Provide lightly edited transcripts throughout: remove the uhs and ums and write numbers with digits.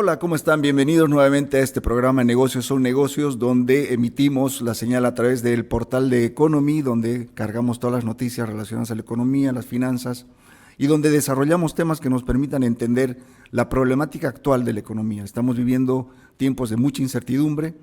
Hola, ¿cómo están? Bienvenidos nuevamente a este programa Negocios son Negocios, donde emitimos la señal a través del portal de Economy, donde cargamos todas las noticias relacionadas a la economía, las finanzas, y donde desarrollamos temas que nos permitan entender la problemática actual de la economía. Estamos viviendo tiempos de mucha incertidumbre,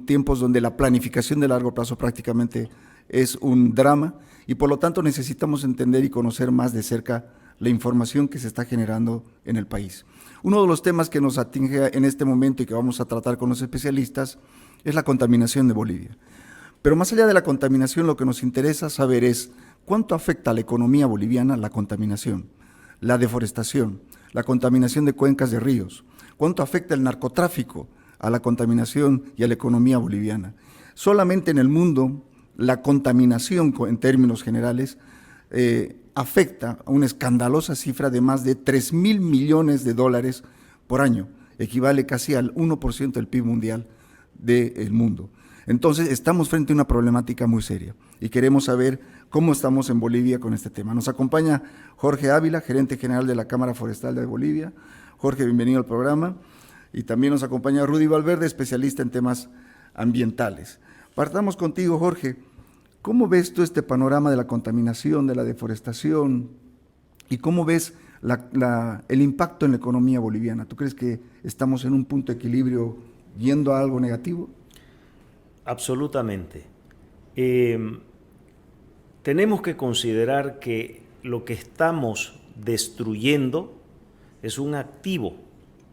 tiempos donde la planificación de largo plazo prácticamente es un drama, y por lo tanto necesitamos entender y conocer más de cerca la información que se está generando en el país. Uno de los temas que nos atinge en este momento y que vamos a tratar con los especialistas es la contaminación de Bolivia. Pero más allá de la contaminación, lo que nos interesa saber es cuánto afecta a la economía boliviana la contaminación, la deforestación, la contaminación de cuencas de ríos, cuánto afecta el narcotráfico a la contaminación y a la economía boliviana. Solamente en el mundo la contaminación en términos generales afecta a una escandalosa cifra de más de 3.000 millones de dólares por año, equivale casi al 1% del PIB mundial del mundo. Entonces estamos frente a una problemática muy seria y queremos saber cómo estamos en Bolivia con este tema. Nos acompaña Jorge Ávila, gerente general de la Cámara Forestal de Bolivia. Jorge, bienvenido al programa. Y también nos acompaña Rudy Valverde, especialista en temas ambientales. Partamos contigo, Jorge. ¿Cómo ves tú este panorama de la contaminación, de la deforestación y cómo ves el impacto en la economía boliviana? ¿Tú crees que estamos en un punto de equilibrio yendo a algo negativo? Absolutamente. Tenemos que considerar que lo que estamos destruyendo es un activo,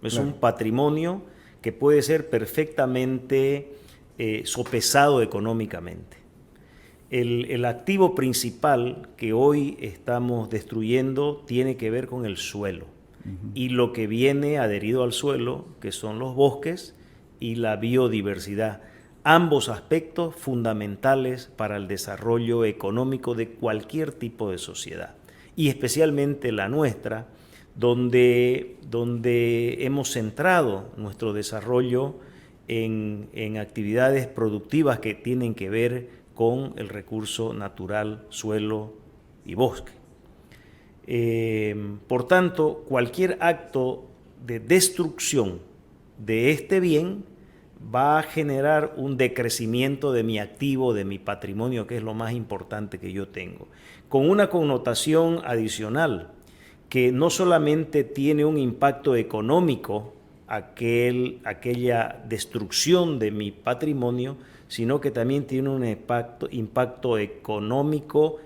es un patrimonio que puede ser perfectamente sopesado económicamente. El activo principal que hoy estamos destruyendo tiene que ver con el suelo y lo que viene adherido al suelo, que son los bosques y la biodiversidad. Ambos aspectos fundamentales para el desarrollo económico de cualquier tipo de sociedad y especialmente la nuestra, donde hemos centrado nuestro desarrollo en actividades productivas que tienen que ver con el recurso natural, suelo y bosque. Por tanto, cualquier acto de destrucción de este bien va a generar un decrecimiento de mi activo, de mi patrimonio, que es lo más importante que yo tengo, con una connotación adicional que no solamente tiene un impacto económico, aquella destrucción de mi patrimonio, sino que también tiene un impacto económico,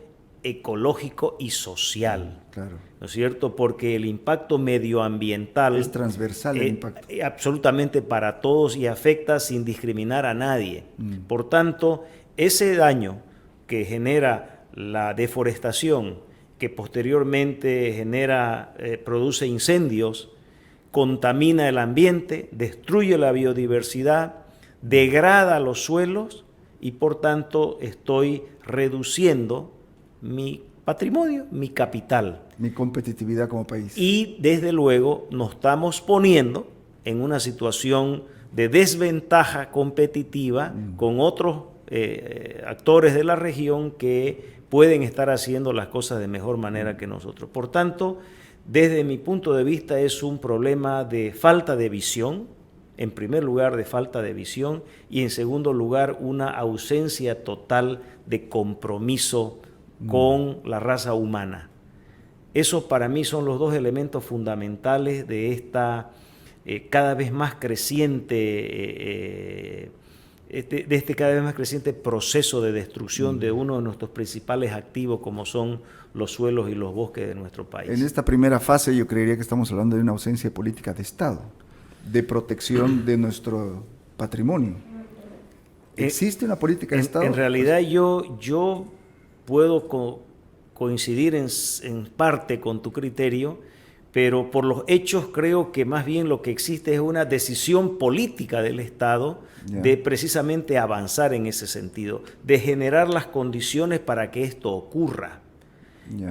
ecológico y social. Claro. ¿No es cierto? Porque el impacto medioambiental es transversal el impacto. Absolutamente para todos y afecta sin discriminar a nadie. Por tanto, ese daño que genera la deforestación, que posteriormente produce incendios, contamina el ambiente, destruye la biodiversidad, degrada los suelos y por tanto estoy reduciendo mi patrimonio, mi capital. Mi competitividad como país. Y desde luego nos estamos poniendo en una situación de desventaja competitiva con otros actores de la región que pueden estar haciendo las cosas de mejor manera que nosotros. Por tanto, desde mi punto de vista es un problema de falta de visión, en primer lugar de falta de visión y en segundo lugar una ausencia total de compromiso con la raza humana. Esos para mí son los dos elementos fundamentales de esta cada vez más creciente cada vez más creciente proceso de destrucción de uno de nuestros principales activos como son los suelos y los bosques de nuestro país. En esta primera fase yo creería que estamos hablando de una ausencia de política de Estado, de protección de nuestro patrimonio. ¿Existe una política de Estado? En realidad yo puedo coincidir en parte con tu criterio, pero por los hechos creo que más bien lo que existe es una decisión política del Estado de precisamente avanzar en ese sentido, de generar las condiciones para que esto ocurra.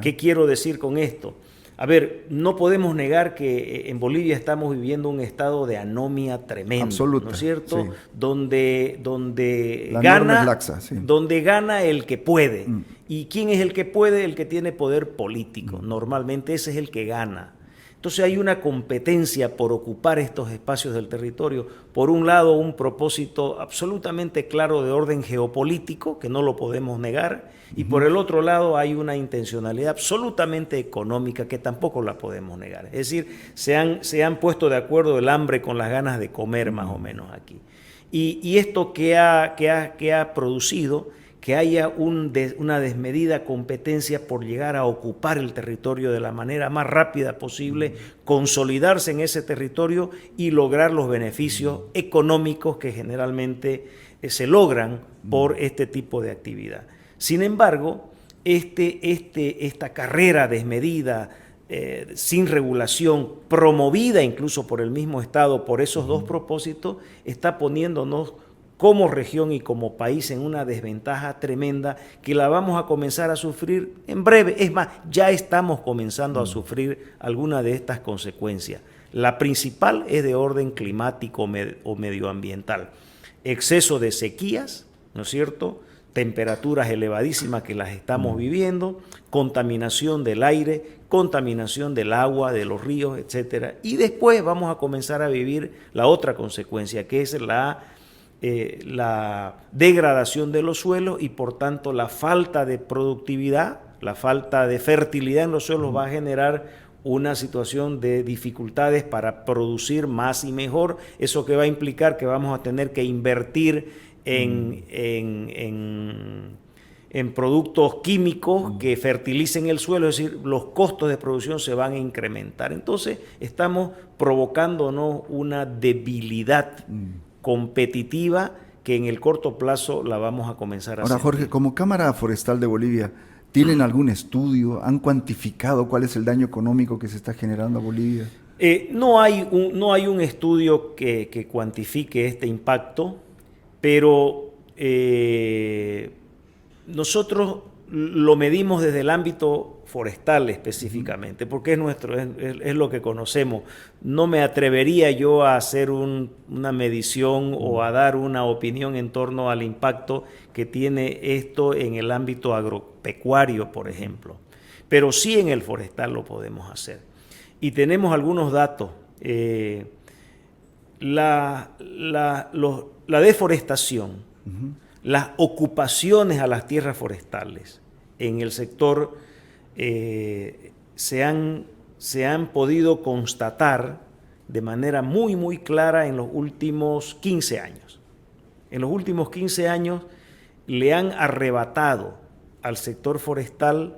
¿Qué quiero decir con esto? A ver, no podemos negar que en Bolivia estamos viviendo un estado de anomia tremenda, absoluta, ¿no es cierto? Sí. Donde la norma es laxa, sí. Donde gana el que puede. ¿Y quién es el que puede? El que tiene poder político. Normalmente ese es el que gana. Entonces hay una competencia por ocupar estos espacios del territorio. Por un lado, un propósito absolutamente claro de orden geopolítico, que no lo podemos negar, y por el otro lado hay una intencionalidad absolutamente económica que tampoco la podemos negar. Es decir, se han puesto de acuerdo el hambre con las ganas de comer más o menos aquí. Y esto que ha producido que haya una desmedida competencia por llegar a ocupar el territorio de la manera más rápida posible, consolidarse en ese territorio y lograr los beneficios económicos que generalmente se logran por este tipo de actividad. Sin embargo, esta carrera desmedida, sin regulación, promovida incluso por el mismo Estado por esos dos propósitos, está poniéndonos como región y como país en una desventaja tremenda que la vamos a comenzar a sufrir en breve. Es más, ya estamos comenzando a sufrir alguna de estas consecuencias. La principal es de orden climático o medioambiental. Exceso de sequías, ¿no es cierto?, temperaturas elevadísimas que las estamos viviendo, contaminación del aire, contaminación del agua, de los ríos, etcétera. Y después vamos a comenzar a vivir la otra consecuencia, que es la degradación de los suelos y por tanto la falta de productividad, la falta de fertilidad en los suelos va a generar una situación de dificultades para producir más y mejor, eso que va a implicar que vamos a tener que invertir en productos químicos que fertilicen el suelo, es decir, los costos de producción se van a incrementar. Entonces estamos provocándonos una debilidad competitiva que en el corto plazo la vamos a comenzar a Ahora, sentir. Jorge, como Cámara Forestal de Bolivia, ¿tienen algún estudio? ¿Han cuantificado cuál es el daño económico que se está generando a Bolivia? No hay un estudio que cuantifique este impacto, pero nosotros lo medimos desde el ámbito forestal específicamente, porque es lo que conocemos. No me atrevería yo a hacer una medición o a dar una opinión en torno al impacto que tiene esto en el ámbito agropecuario, por ejemplo. Pero sí en el forestal lo podemos hacer. Y tenemos algunos datos. La deforestación, las ocupaciones a las tierras forestales en el sector se han podido constatar de manera muy, muy clara en los últimos 15 años. En los últimos 15 años le han arrebatado al sector forestal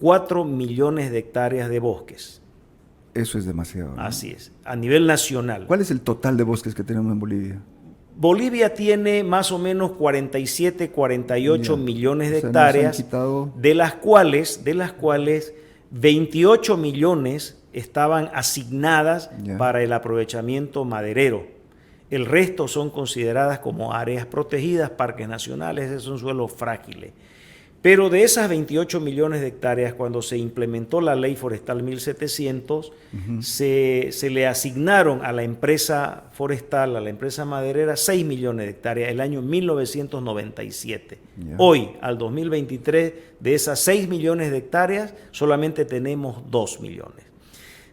4 millones de hectáreas de bosques. Eso es demasiado, ¿no? Así es, a nivel nacional. ¿Cuál es el total de bosques que tenemos en Bolivia? Bolivia tiene más o menos 47, 48 millones de hectáreas, de las cuales 28 millones estaban asignadas para el aprovechamiento maderero. El resto son consideradas como áreas protegidas, parques nacionales, son suelos frágiles. Pero de esas 28 millones de hectáreas, cuando se implementó la Ley Forestal 1700, se le asignaron a la empresa forestal, a la empresa maderera, 6 millones de hectáreas el año 1997. Hoy, al 2023, de esas 6 millones de hectáreas, solamente tenemos 2 millones.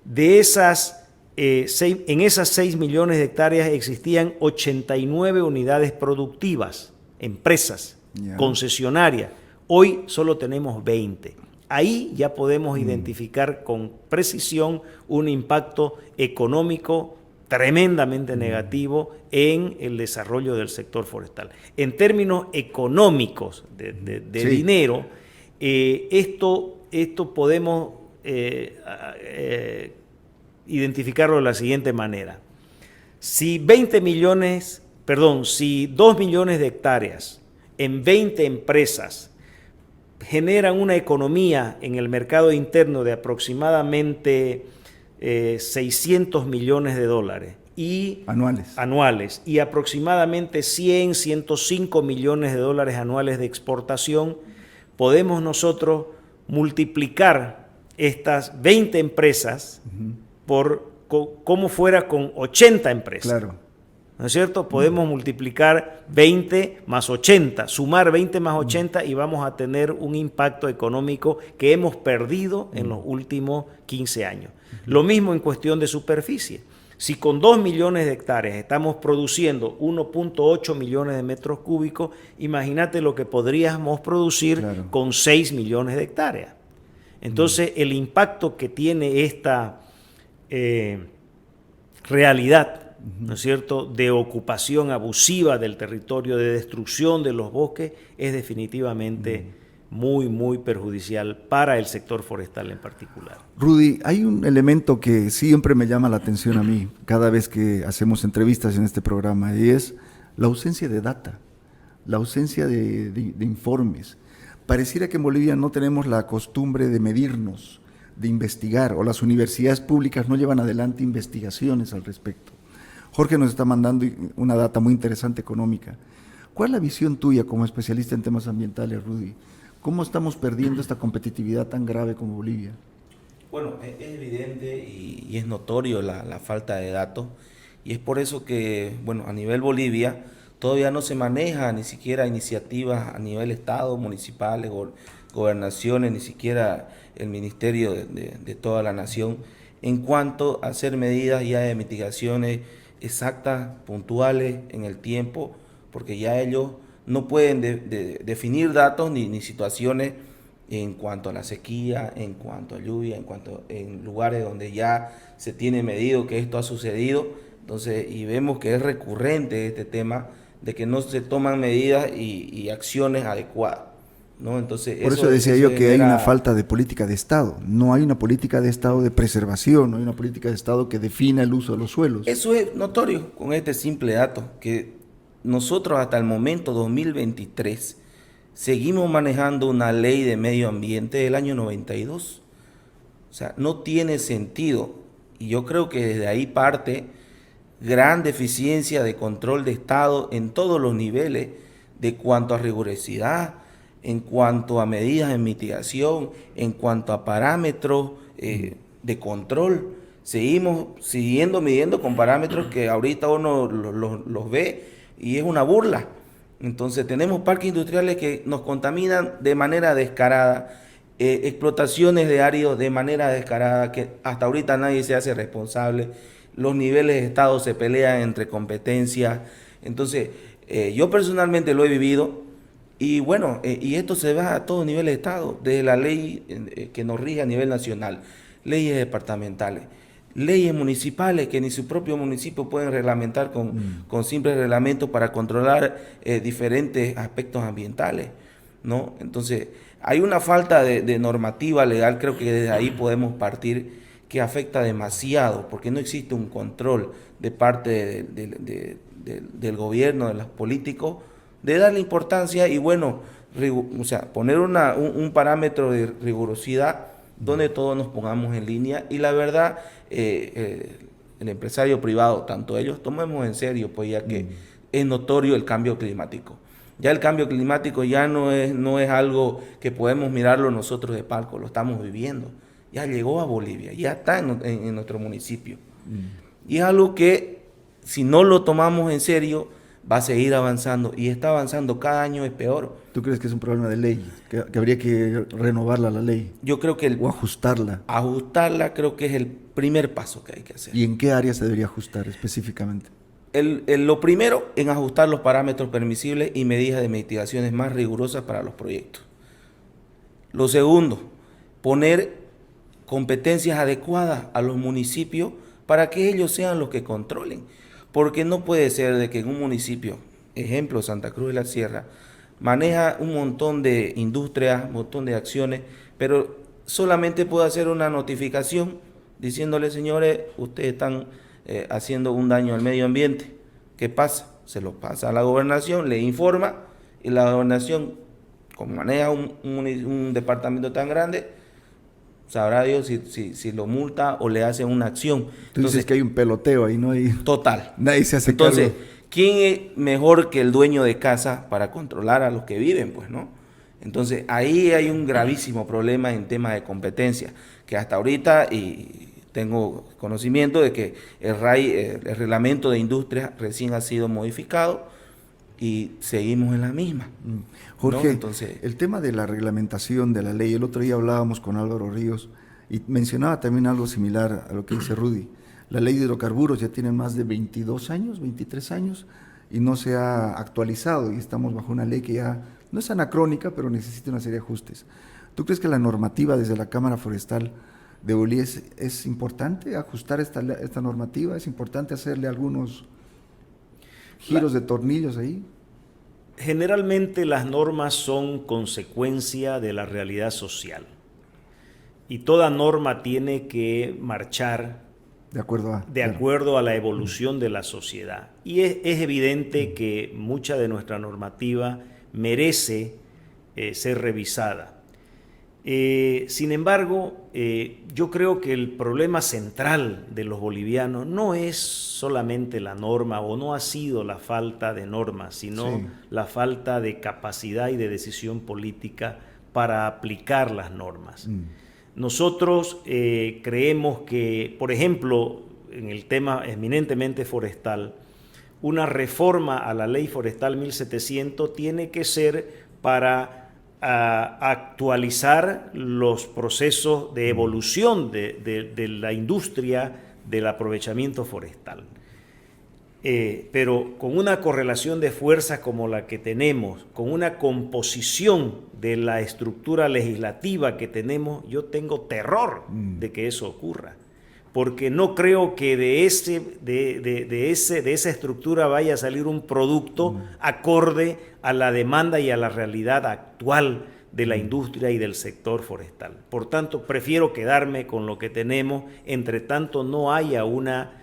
De esas, en esas 6 millones de hectáreas existían 89 unidades productivas, empresas, concesionarias. Hoy solo tenemos 20. Ahí ya podemos identificar con precisión un impacto económico tremendamente negativo en el desarrollo del sector forestal. En términos económicos de dinero, esto podemos identificarlo de la siguiente manera. Si 2 millones de hectáreas en 20 empresas generan una economía en el mercado interno de aproximadamente 600 millones de dólares anuales y aproximadamente 105 millones de dólares anuales de exportación, podemos nosotros multiplicar estas 20 empresas por como fuera con 80 empresas. Claro. ¿no es cierto? Podemos multiplicar 20 más 80, sumar 20 más 80 y vamos a tener un impacto económico que hemos perdido en los últimos 15 años. Lo mismo en cuestión de superficie. Si con 2 millones de hectáreas estamos produciendo 1.8 millones de metros cúbicos, imagínate lo que podríamos producir con 6 millones de hectáreas. Entonces, el impacto que tiene esta realidad, ¿no es cierto?, de ocupación abusiva del territorio, de destrucción de los bosques, es definitivamente muy, muy perjudicial para el sector forestal en particular. Rudy, hay un elemento que siempre me llama la atención a mí cada vez que hacemos entrevistas en este programa, y es la ausencia de data, la ausencia de informes. Pareciera que en Bolivia no tenemos la costumbre de medirnos, de investigar, o las universidades públicas no llevan adelante investigaciones al respecto. Jorge nos está mandando una data muy interesante económica. ¿Cuál es la visión tuya como especialista en temas ambientales, Rudy? ¿Cómo estamos perdiendo esta competitividad tan grave como Bolivia? Bueno, es evidente y es notorio la falta de datos, y es por eso que, bueno, a nivel Bolivia todavía no se maneja ni siquiera iniciativas a nivel Estado, municipales, gobernaciones, ni siquiera el Ministerio de toda la nación, en cuanto a hacer medidas ya de mitigaciones exactas, puntuales en el tiempo, porque ya ellos no pueden definir datos ni situaciones en cuanto a la sequía, en cuanto a lluvia, en lugares donde ya se tiene medido que esto ha sucedido. Entonces, y vemos que es recurrente este tema de que no se toman medidas y acciones adecuadas, ¿no? Entonces, por eso decía yo que hay una falta de política de Estado. No hay una política de Estado de preservación, no hay una política de Estado que defina el uso de los suelos. Eso es notorio con este simple dato, que nosotros hasta el momento 2023 seguimos manejando una ley de medio ambiente del año 92. O sea, no tiene sentido, y yo creo que desde ahí parte gran deficiencia de control de Estado en todos los niveles, de cuanto a rigurosidad, en cuanto a medidas de mitigación, en cuanto a parámetros de control. Seguimos midiendo con parámetros que ahorita uno los ve y es una burla. Entonces tenemos parques industriales que nos contaminan de manera descarada, explotaciones de áridos de manera descarada, que hasta ahorita nadie se hace responsable. Los niveles de Estado se pelean entre competencias. Entonces, yo personalmente lo he vivido, y bueno, y esto se va a todos niveles de Estado, desde la ley que nos rige a nivel nacional, leyes departamentales, leyes municipales que ni su propio municipio pueden reglamentar con simples reglamentos para controlar diferentes aspectos ambientales, ¿no? Entonces, hay una falta de normativa legal, creo que desde ahí podemos partir, que afecta demasiado, porque no existe un control de parte del gobierno, de los políticos, de darle importancia y, bueno, o sea, poner un parámetro de rigurosidad donde todos nos pongamos en línea, y la verdad, el empresario privado, tanto ellos, tomemos en serio, pues ya que es notorio el cambio climático. Ya el cambio climático ya no es algo que podemos mirarlo nosotros de palco, lo estamos viviendo. Ya llegó a Bolivia, ya está en nuestro municipio. Y es algo que, si no lo tomamos en serio, va a seguir avanzando, y está avanzando, cada año es peor. ¿Tú crees que es un problema de ley? ¿Que habría que renovarla la ley? Yo creo que o ajustarla. Ajustarla creo que es el primer paso que hay que hacer. ¿Y en qué área se debería ajustar específicamente? Lo primero, en ajustar los parámetros permisibles y medidas de mitigaciones más rigurosas para los proyectos. Lo segundo, poner competencias adecuadas a los municipios para que ellos sean los que controlen. Porque no puede ser de que en un municipio, ejemplo Santa Cruz de la Sierra, maneja un montón de industrias, un montón de acciones, pero solamente puede hacer una notificación diciéndole: señores, ustedes están haciendo un daño al medio ambiente. ¿Qué pasa? Se lo pasa a la gobernación, le informa, y la gobernación, como maneja un departamento tan grande, sabrá Dios si lo multa o le hace una acción. Tú dices que hay un peloteo ahí, ¿no? Total. Nadie se hace Entonces, cargo. ¿quién es mejor que el dueño de casa para controlar a los que viven, pues, no? Entonces, ahí hay un gravísimo problema en temas de competencia, que hasta ahorita, y tengo conocimiento de que el RAI, el reglamento de industria, recién ha sido modificado y seguimos en la misma. Jorge, ¿no? Entonces, el tema de la reglamentación de la ley, el otro día hablábamos con Álvaro Ríos y mencionaba también algo similar a lo que dice Rudy. La ley de hidrocarburos ya tiene más de 22 años, 23 años, y no se ha actualizado, y estamos bajo una ley que ya no es anacrónica, pero necesita una serie de ajustes. ¿Tú crees que la normativa desde la Cámara Forestal de Bolí es importante ajustar esta normativa? ¿Es importante hacerle algunos giros de tornillos ahí? Generalmente las normas son consecuencia de la realidad social y toda norma tiene que marchar de acuerdo a la evolución de la sociedad. Y es evidente que mucha de nuestra normativa merece ser revisada. Sin embargo, yo creo que el problema central de los bolivianos no es solamente la norma o no ha sido la falta de normas, sino la falta de capacidad y de decisión política para aplicar las normas. Nosotros creemos que, por ejemplo, en el tema eminentemente forestal, una reforma a la Ley Forestal 1700 tiene que ser para actualizar los procesos de evolución de la industria del aprovechamiento forestal. Pero con una correlación de fuerzas como la que tenemos, con una composición de la estructura legislativa que tenemos, yo tengo terror de que eso ocurra, porque no creo que de esa estructura vaya a salir un producto acorde a la demanda y a la realidad actual de la industria y del sector forestal. Por tanto, prefiero quedarme con lo que tenemos, entre tanto no haya una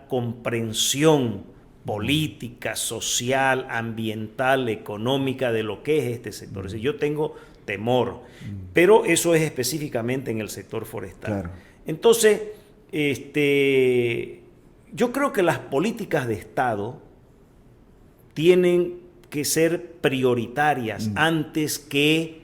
comprensión política, social, ambiental, económica de lo que es este sector. Es decir, yo tengo temor, pero eso es específicamente en el sector forestal. Claro. Entonces, yo creo que las políticas de Estado tienen que ser prioritarias antes que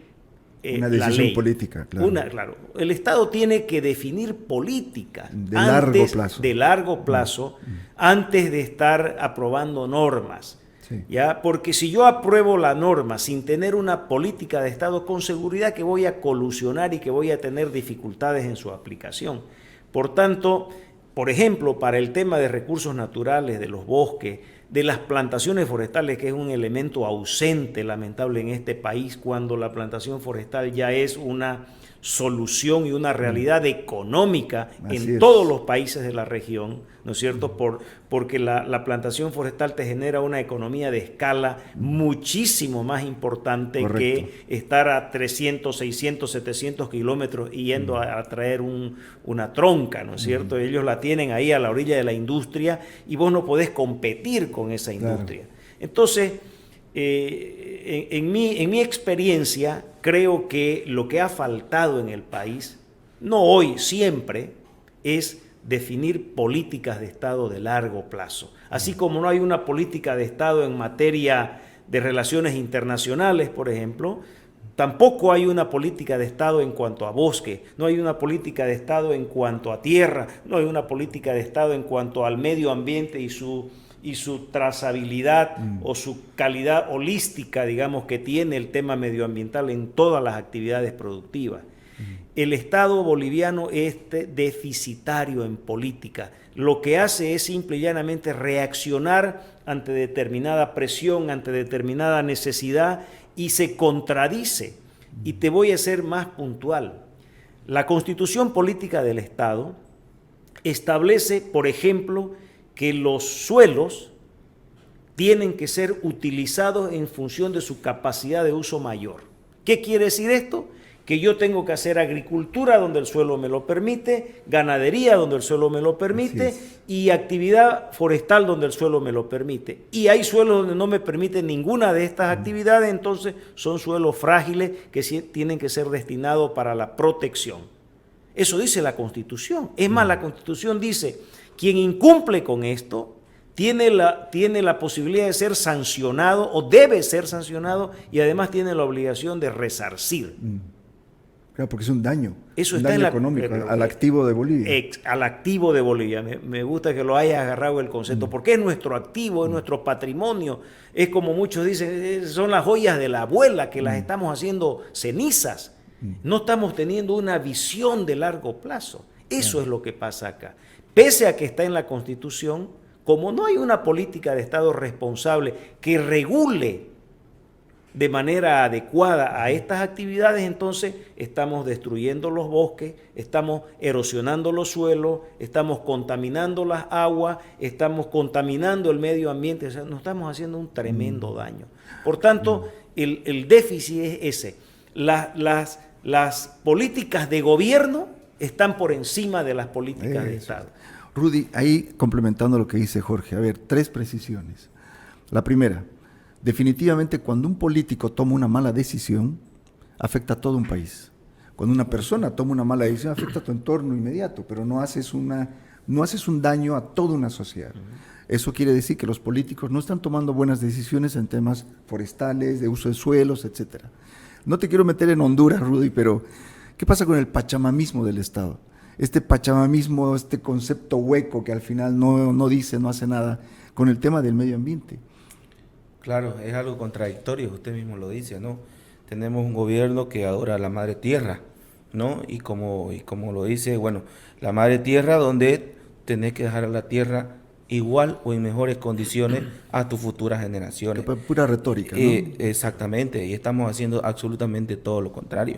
una la decisión ley. Política, claro. Claro. El Estado tiene que definir políticas de largo plazo, antes de estar aprobando normas. Sí. ¿Ya? Porque si yo apruebo la norma sin tener una política de Estado, con seguridad que voy a colusionar y que voy a tener dificultades en su aplicación. Por tanto, por ejemplo, para el tema de recursos naturales, de los bosques, de las plantaciones forestales, que es un elemento ausente, lamentable, en este país, cuando la plantación forestal ya es una solución y una realidad económica en todos los países de la región, ¿no es cierto? Porque la plantación forestal te genera una economía de escala muchísimo más importante. Correcto. Que estar a 300, 600, 700 kilómetros y yendo a traer una tronca, ¿no es cierto? Ellos la tienen ahí a la orilla de la industria y vos no podés competir con esa industria. Claro. Entonces, en mi experiencia, creo que lo que ha faltado en el país, no hoy, siempre, es definir políticas de Estado de largo plazo. Así como no hay una política de Estado en materia de relaciones internacionales, por ejemplo, tampoco hay una política de Estado en cuanto a bosque, no hay una política de Estado en cuanto a tierra, no hay una política de Estado en cuanto al medio ambiente y su trazabilidad o su calidad holística, digamos, que tiene el tema medioambiental en todas las actividades productivas. El Estado boliviano es deficitario en política. Lo que hace es simple y llanamente reaccionar ante determinada presión, ante determinada necesidad, y se contradice. Y te voy a ser más puntual. La Constitución Política del Estado establece, por ejemplo, que los suelos tienen que ser utilizados en función de su capacidad de uso mayor. ¿Qué quiere decir esto? Que yo tengo que hacer agricultura donde el suelo me lo permite, ganadería donde el suelo me lo permite y actividad forestal donde el suelo me lo permite. Y hay suelos donde no me permiten ninguna de estas actividades, entonces son suelos frágiles que tienen que ser destinados para la protección. Eso dice la Constitución. Es más, la Constitución dice: quien incumple con esto tiene la posibilidad de ser sancionado o debe ser sancionado y además tiene la obligación de resarcir. Claro, porque es un daño. Eso un está daño en la, económico pero, al activo de Bolivia. Al activo de Bolivia. Me gusta que lo hayas agarrado el concepto, porque es nuestro activo, es nuestro patrimonio. Es como muchos dicen, son las joyas de la abuela que las estamos haciendo cenizas. No estamos teniendo una visión de largo plazo. Eso es lo que pasa acá. Pese a que está en la Constitución, como no hay una política de Estado responsable que regule de manera adecuada a estas actividades, entonces estamos destruyendo los bosques, estamos erosionando los suelos, estamos contaminando las aguas, estamos contaminando el medio ambiente, o sea, nos estamos haciendo un tremendo daño. Por tanto, el déficit es ese. Las políticas de gobierno están por encima de las políticas de Estado. Rudy, ahí complementando lo que dice Jorge, a ver, 3 precisiones. La primera, definitivamente cuando un político toma una mala decisión, afecta a todo un país. Cuando una persona toma una mala decisión, afecta a tu entorno inmediato, pero no haces un daño a toda una sociedad. Eso quiere decir que los políticos no están tomando buenas decisiones en temas forestales, de uso de suelos, etcétera. No te quiero meter en Honduras, Rudy, pero ¿qué pasa con el pachamamismo del Estado? Este pachamamismo, este concepto hueco que al final no dice, no hace nada, con el tema del medio ambiente. Claro, es algo contradictorio, usted mismo lo dice, ¿no? Tenemos un gobierno que adora a la madre tierra, ¿no? Y como lo dice, bueno, la madre tierra donde tenés que dejar a la tierra igual o en mejores condiciones a tus futuras generaciones. Pura retórica, ¿no? Exactamente, y estamos haciendo absolutamente todo lo contrario.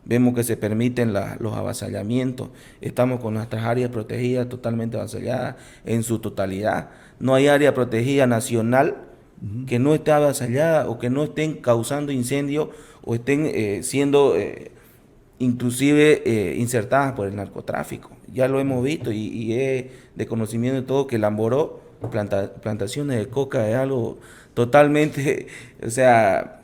Vemos que se permiten los avasallamientos, estamos con nuestras áreas protegidas totalmente avasalladas en su totalidad. No hay área protegida nacional que no esté avasallada o que no estén causando incendios o estén siendo inclusive insertadas por el narcotráfico. Ya lo hemos visto y es de conocimiento de todo que Lamboró, plantaciones de coca es algo totalmente, o sea,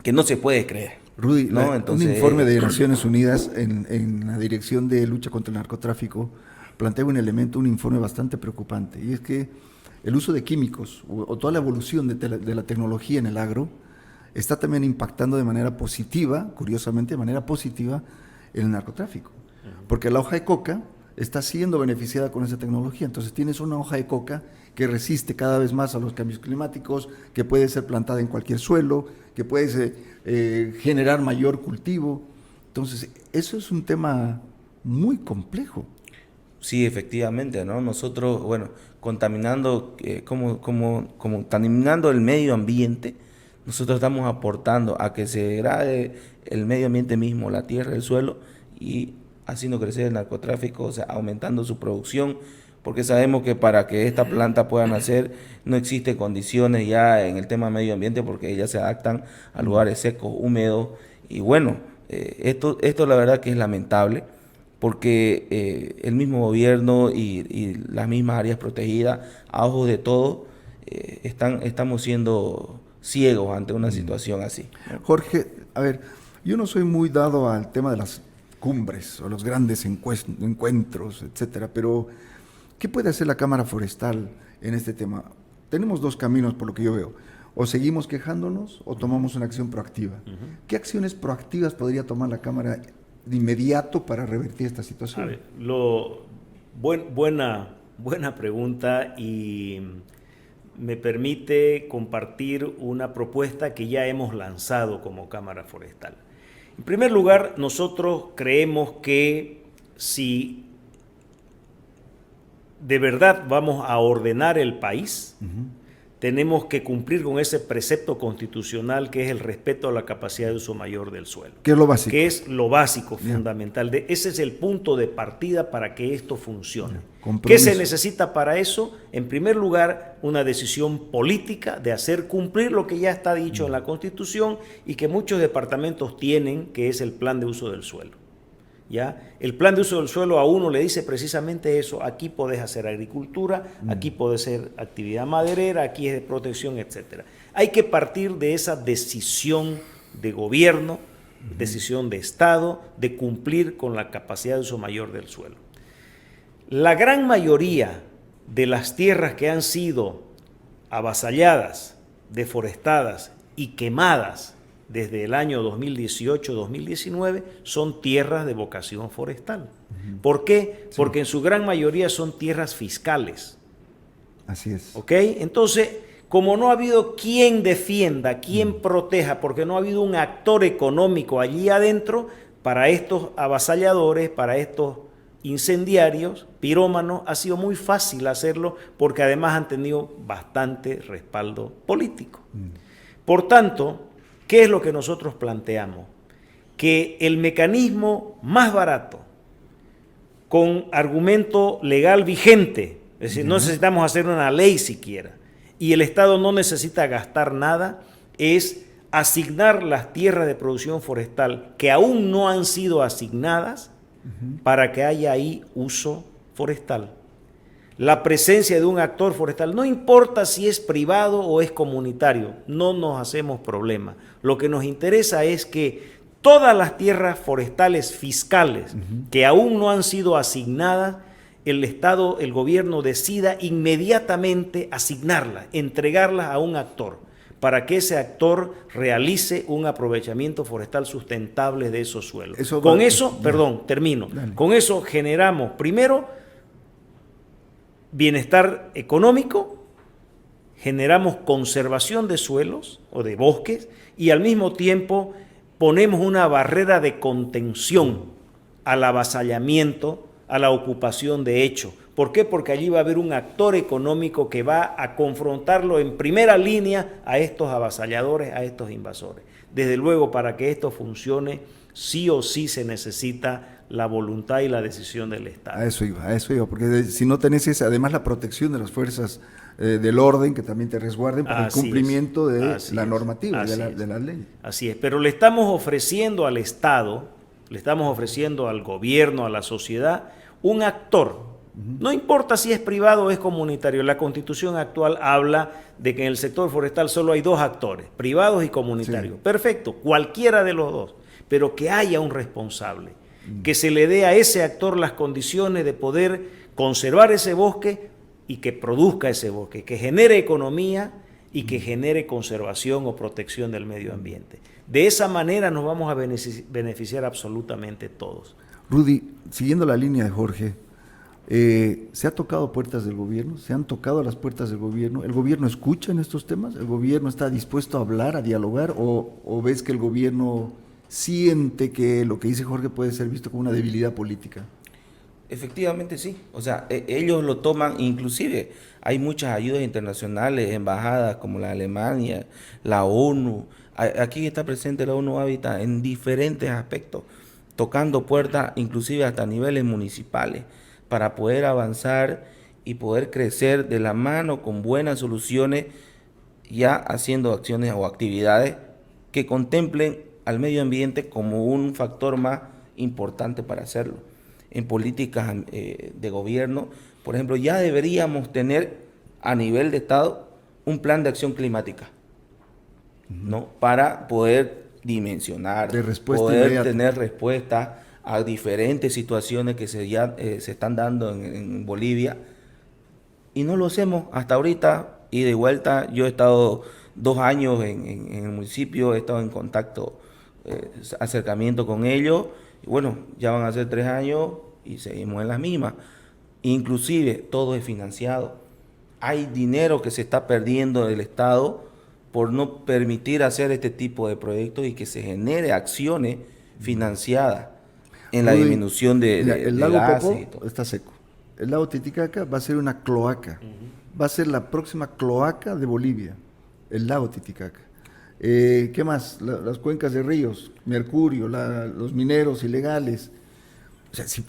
que no se puede creer. Rudy, ¿no? Entonces, un informe de Naciones Unidas en la Dirección de Lucha contra el Narcotráfico plantea un informe bastante preocupante, y es que el uso de químicos o toda la evolución de la tecnología en el agro está también impactando de manera positiva, curiosamente de manera positiva, en el narcotráfico. Porque la hoja de coca está siendo beneficiada con esa tecnología. Entonces tienes una hoja de coca que resiste cada vez más a los cambios climáticos, que puede ser plantada en cualquier suelo, que puede generar mayor cultivo. Entonces, eso es un tema muy complejo. Sí, efectivamente, ¿no? Nosotros, bueno, contaminando contaminando el medio ambiente, nosotros estamos aportando a que se degrade el medio ambiente mismo, la tierra, el suelo, y haciendo crecer el narcotráfico, o sea, aumentando su producción, porque sabemos que para que esta planta pueda nacer no existen condiciones ya en el tema medio ambiente, porque ellas se adaptan a lugares secos, húmedos, y bueno, esto la verdad que es lamentable, porque el mismo gobierno y las mismas áreas protegidas, a ojos de todos, estamos siendo ciegos ante una situación así. Jorge, a ver, yo no soy muy dado al tema de las cumbres o los grandes encuentros, etcétera, pero ¿qué puede hacer la Cámara Forestal en este tema? Tenemos 2 caminos por lo que yo veo. O seguimos quejándonos o tomamos una acción proactiva. ¿Qué acciones proactivas podría tomar la Cámara de inmediato para revertir esta situación? A ver, buena pregunta, y me permite compartir una propuesta que ya hemos lanzado como Cámara Forestal. En primer lugar, nosotros creemos que si de verdad vamos a ordenar el país, tenemos que cumplir con ese precepto constitucional que es el respeto a la capacidad de uso mayor del suelo. ¿Qué es lo básico? Que es lo básico, fundamental. Ese es el punto de partida para que esto funcione. ¿Qué se necesita para eso? En primer lugar, una decisión política de hacer cumplir lo que ya está dicho en la Constitución y que muchos departamentos tienen, que es el plan de uso del suelo. ¿Ya? El plan de uso del suelo a uno le dice precisamente eso: aquí podés hacer agricultura, aquí podés hacer actividad maderera, aquí es de protección, etcétera. Hay que partir de esa decisión de gobierno, decisión de Estado, de cumplir con la capacidad de uso mayor del suelo. La gran mayoría de las tierras que han sido avasalladas, deforestadas y quemadas desde el año 2018-2019 son tierras de vocación forestal. ¿Por qué? Sí. Porque en su gran mayoría son tierras fiscales. Así es. ¿Ok? Entonces, como no ha habido quien defienda, quien proteja, porque no ha habido un actor económico allí adentro, para estos avasalladores, para estos incendiarios, pirómanos, ha sido muy fácil hacerlo porque además han tenido bastante respaldo político. Por tanto, ¿qué es lo que nosotros planteamos? Que el mecanismo más barato, con argumento legal vigente, es decir, no necesitamos hacer una ley siquiera, y el Estado no necesita gastar nada, es asignar las tierras de producción forestal que aún no han sido asignadas para que haya ahí uso forestal. La presencia de un actor forestal, no importa si es privado o es comunitario, no nos hacemos problema. Lo que nos interesa es que todas las tierras forestales fiscales que aún no han sido asignadas, el Estado, el gobierno decida inmediatamente asignarlas, entregarlas a un actor, para que ese actor realice un aprovechamiento forestal sustentable de esos suelos. Con eso, termino. Dale. Con eso generamos, primero, bienestar económico, generamos conservación de suelos o de bosques y al mismo tiempo ponemos una barrera de contención al avasallamiento, a la ocupación de hecho. ¿Por qué? Porque allí va a haber un actor económico que va a confrontarlo en primera línea a estos avasalladores, a estos invasores. Desde luego, para que esto funcione, sí o sí se necesita la voluntad y la decisión del Estado. A eso iba, porque si no tenés además la protección de las fuerzas del orden que también te resguarden para el cumplimiento de la normativa, de la ley. Así es, pero le estamos ofreciendo al Estado, le estamos ofreciendo al gobierno, a la sociedad, un actor. No importa si es privado o es comunitario, la Constitución actual habla de que en el sector forestal solo hay dos actores, privados y comunitarios. Sí. Perfecto, cualquiera de los dos, pero que haya un responsable, que se le dé a ese actor las condiciones de poder conservar ese bosque y que produzca ese bosque, que genere economía y que genere conservación o protección del medio ambiente. De esa manera nos vamos a beneficiar absolutamente todos. Rudy, siguiendo la línea de Jorge, ¿se ha tocado puertas del gobierno? ¿Se han tocado las puertas del gobierno? ¿El gobierno escucha en estos temas? ¿El gobierno está dispuesto a hablar, a dialogar? ¿O ves que el gobierno siente que lo que dice Jorge puede ser visto como una debilidad política? Efectivamente sí, o sea, ellos lo toman, inclusive hay muchas ayudas internacionales, embajadas como la Alemania, la ONU, aquí está presente la ONU Hábitat en diferentes aspectos, tocando puertas inclusive hasta niveles municipales, para poder avanzar y poder crecer de la mano con buenas soluciones, ya haciendo acciones o actividades que contemplen al medio ambiente como un factor más importante para hacerlo. En políticas de gobierno, por ejemplo, ya deberíamos tener a nivel de Estado un plan de acción climática, ¿no? Para poder dimensionar, poder tener respuesta a diferentes situaciones que se están dando en Bolivia, y no lo hacemos hasta ahorita. Y de vuelta, yo he estado 2 años en el municipio, he estado en contacto, acercamiento con ellos, y bueno, ya van a ser 3 años y seguimos en las mismas. Inclusive todo es financiado, hay dinero que se está perdiendo del Estado por no permitir hacer este tipo de proyectos y que se genere acciones financiadas en la disminución el lago Popo está seco. El lago Titicaca va a ser una cloaca. Va a ser la próxima cloaca de Bolivia, el lago Titicaca. ¿Qué más? Las cuencas de ríos, mercurio, los mineros ilegales. O sea, si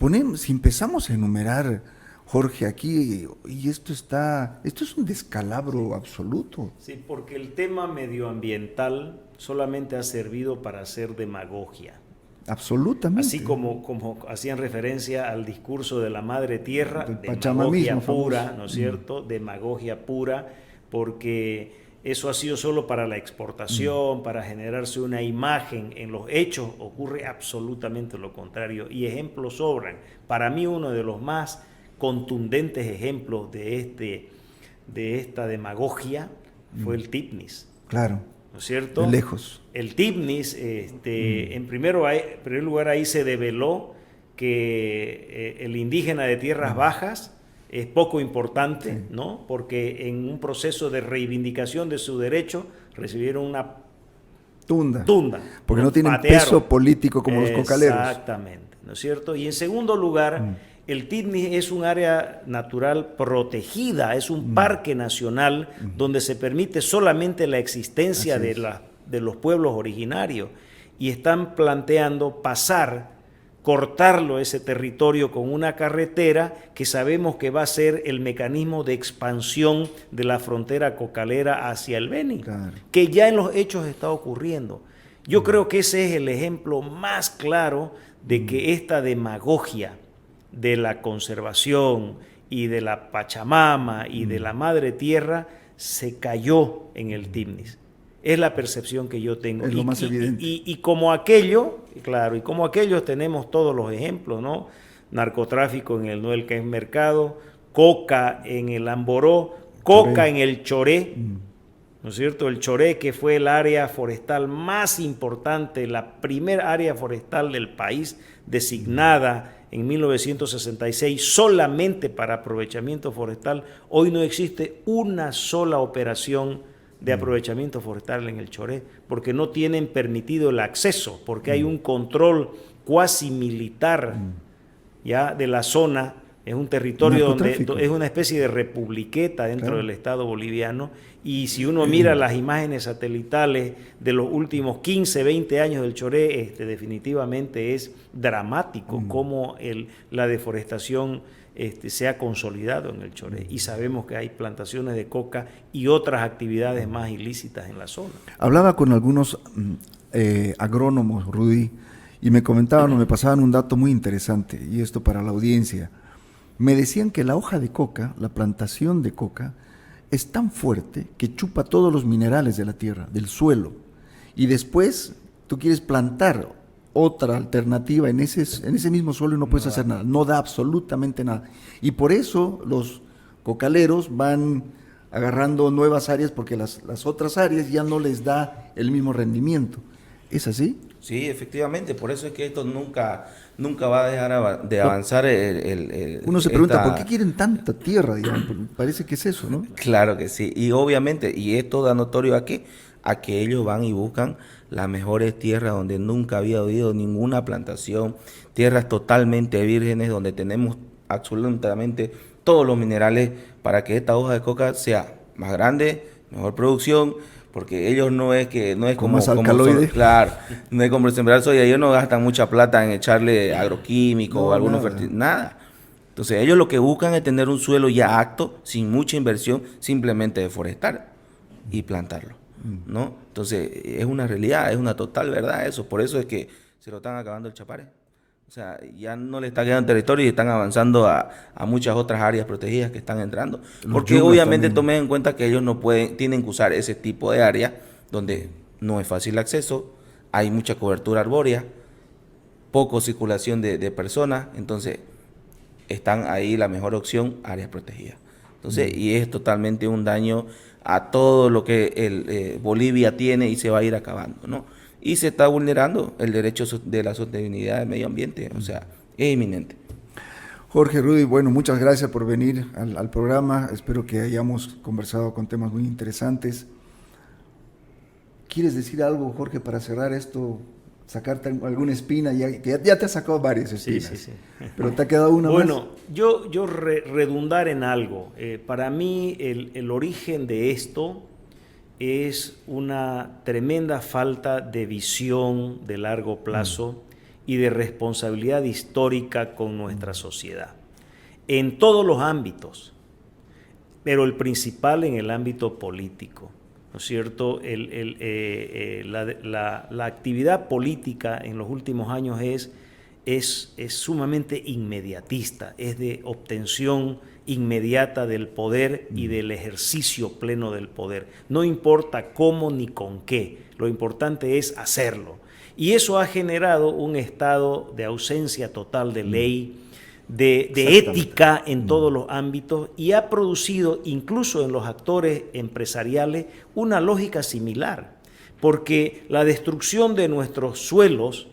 empezamos a enumerar, Jorge, aquí, y esto es un descalabro absoluto. Sí, porque el tema medioambiental solamente ha servido para hacer demagogia. Absolutamente. Así como hacían referencia al discurso de la Madre Tierra, demagogia pura, ¿no es cierto? Demagogia pura, porque eso ha sido solo para la exportación, para generarse una imagen. En los hechos ocurre absolutamente lo contrario y ejemplos sobran. Para mí uno de los más contundentes ejemplos de esta demagogia fue el TIPNIS. Claro. ¿no es cierto? De lejos. El TIPNIS, en primer lugar ahí se develó que el indígena de tierras bajas es poco importante, ¿no? Porque en un proceso de reivindicación de su derecho recibieron una tunda. Porque ¿no? no tienen Patearon. peso político como los cocaleros. Exactamente, ¿no es cierto? Y en segundo lugar, el TIPNIS es un área natural protegida, es un parque nacional donde se permite solamente la existencia de los pueblos originarios, y están planteando cortarlo ese territorio con una carretera que sabemos que va a ser el mecanismo de expansión de la frontera cocalera hacia el Beni, que ya en los hechos está ocurriendo. Yo creo que ese es el ejemplo más claro de que esta demagogia de la conservación y de la Pachamama y de la Madre Tierra se cayó en el TIPNIS. Es la percepción que yo tengo. Es lo más evidente. Y como aquello, claro, y como aquellos tenemos todos los ejemplos, ¿no? Narcotráfico en el Nuelquén Mercado, coca en el Amboró, coca en el Choré, ¿no es cierto? El Choré, que fue el área forestal más importante, la primera área forestal del país, designada en 1966 solamente para aprovechamiento forestal. Hoy no existe una sola operación de aprovechamiento forestal en el Choré, porque no tienen permitido el acceso, porque hay un control cuasi militar ya de la zona. Es un territorio donde es una especie de republiqueta dentro del Estado boliviano, y si uno mira las imágenes satelitales de los últimos 15, 20 años del Choré, definitivamente es dramático cómo la deforestación se ha consolidado en el Choré, y sabemos que hay plantaciones de coca y otras actividades más ilícitas en la zona. Hablaba con algunos agrónomos, Rudy, y me comentaban o me pasaban un dato muy interesante, y esto para la audiencia. Me decían que la hoja de coca, la plantación de coca, es tan fuerte que chupa todos los minerales de la tierra, del suelo, y después tú quieres plantar otra alternativa en ese mismo suelo y no puedes hacer nada, no da absolutamente nada. Y por eso los cocaleros van agarrando nuevas áreas, porque las otras áreas ya no les da el mismo rendimiento. ¿Es así? Sí, efectivamente, por eso es que esto nunca va a dejar de avanzar. Uno se pregunta, ¿por qué quieren tanta tierra? Digamos? Parece que es eso, ¿no? Claro que sí, y obviamente, y esto da notorio a que ellos van y buscan las mejores tierras donde nunca había habido ninguna plantación, tierras totalmente vírgenes donde tenemos absolutamente todos los minerales para que esta hoja de coca sea más grande, mejor producción, porque ellos no es como alcaloide. Claro, no es como sembrar soya, ellos no gastan mucha plata en echarle agroquímicos o algunos fertilizantes, nada. Entonces ellos lo que buscan es tener un suelo ya apto, sin mucha inversión, simplemente deforestar y plantarlo, ¿no? Entonces es una realidad, es una total verdad eso, por eso es que se lo están acabando el Chapare. O sea, ya no le está quedando territorio y están avanzando a muchas otras áreas protegidas que están entrando. Porque obviamente tomen en cuenta que ellos no tienen que usar ese tipo de área donde no es fácil acceso, hay mucha cobertura arbórea, poco circulación de personas, entonces están ahí la mejor opción, áreas protegidas. Entonces, y es totalmente un daño a todo lo que Bolivia tiene y se va a ir acabando, ¿no? Y se está vulnerando el derecho de la sostenibilidad del medio ambiente, o sea, es inminente. Jorge, Rudy, bueno, muchas gracias por venir al programa, espero que hayamos conversado con temas muy interesantes. ¿Quieres decir algo, Jorge, para cerrar esto? Sacarte alguna espina, ya te has sacado varias espinas, sí. Pero te ha quedado una más. Bueno, yo redundar en algo. Para mí el origen de esto es una tremenda falta de visión de largo plazo y de responsabilidad histórica con nuestra sociedad, en todos los ámbitos, pero el principal en el ámbito político, ¿no es cierto? La actividad política en los últimos años es sumamente inmediatista, es de obtención inmediata del poder y del ejercicio pleno del poder. No importa cómo ni con qué, lo importante es hacerlo. Y eso ha generado un estado de ausencia total de ley, de ética en todos los ámbitos, y ha producido incluso en los actores empresariales una lógica similar. porque la destrucción de nuestros suelos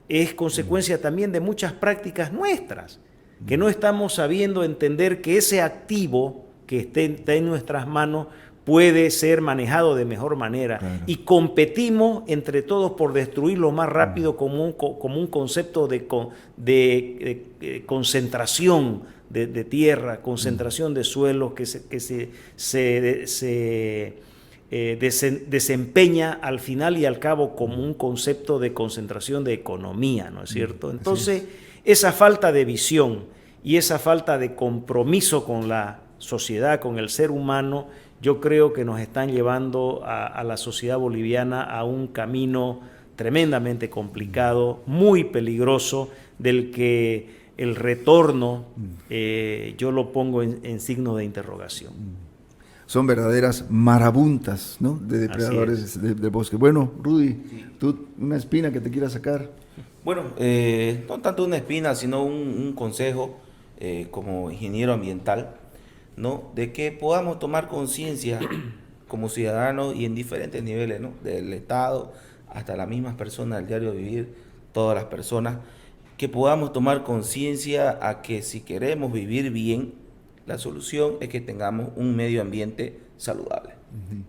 es consecuencia también de muchas prácticas nuestras, que no estamos sabiendo entender que ese activo que está en nuestras manos puede ser manejado de mejor manera. Claro. Y competimos entre todos por destruirlo más rápido como un concepto de concentración de tierra, concentración de suelos que se desempeña al final y al cabo como un concepto de concentración de economía, ¿no es cierto? Entonces, esa falta de visión y esa falta de compromiso con la sociedad, con el ser humano, yo creo que nos están llevando a la sociedad boliviana a un camino tremendamente complicado, muy peligroso, del que el retorno yo lo pongo en signo de interrogación. Son verdaderas marabuntas, ¿no?, de depredadores del bosque. Bueno, Rudy, tú una espina que te quieras sacar. Bueno, no tanto una espina, sino un consejo como ingeniero ambiental, ¿no?, de que podamos tomar conciencia como ciudadanos y en diferentes niveles, ¿no?, del Estado hasta las mismas personas del diario vivir, todas las personas, que podamos tomar conciencia a que si queremos vivir bien, la solución es que tengamos un medio ambiente saludable.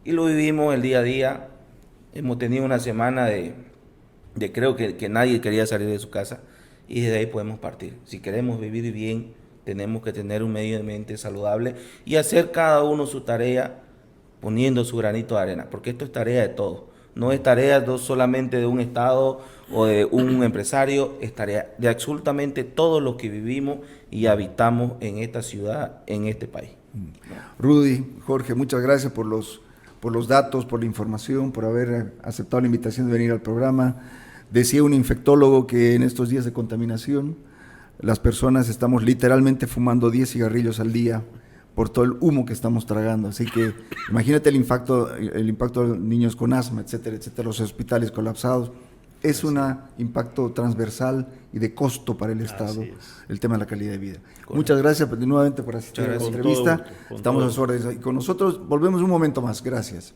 Y lo vivimos el día a día. Hemos tenido una semana de creo que nadie quería salir de su casa, y desde ahí podemos partir. Si queremos vivir bien, tenemos que tener un medio ambiente saludable y hacer cada uno su tarea poniendo su granito de arena, porque esto es tarea de todos. No es tarea solamente de un Estado o de un empresario, es tarea de absolutamente todos los que vivimos y habitamos en esta ciudad, en este país. Rudy, Jorge, muchas gracias por los datos, por la información, por haber aceptado la invitación de venir al programa. Decía un infectólogo que en estos días de contaminación, las personas estamos literalmente fumando 10 cigarrillos al día por todo el humo que estamos tragando. Así que imagínate el impacto de niños con asma, etcétera, etcétera, los hospitales colapsados. Es un impacto transversal y de costo para el Estado, el tema de la calidad de vida. Correcto. Muchas gracias nuevamente por asistir a la entrevista. Estamos a sus órdenes. Y con nosotros volvemos un momento más. Gracias.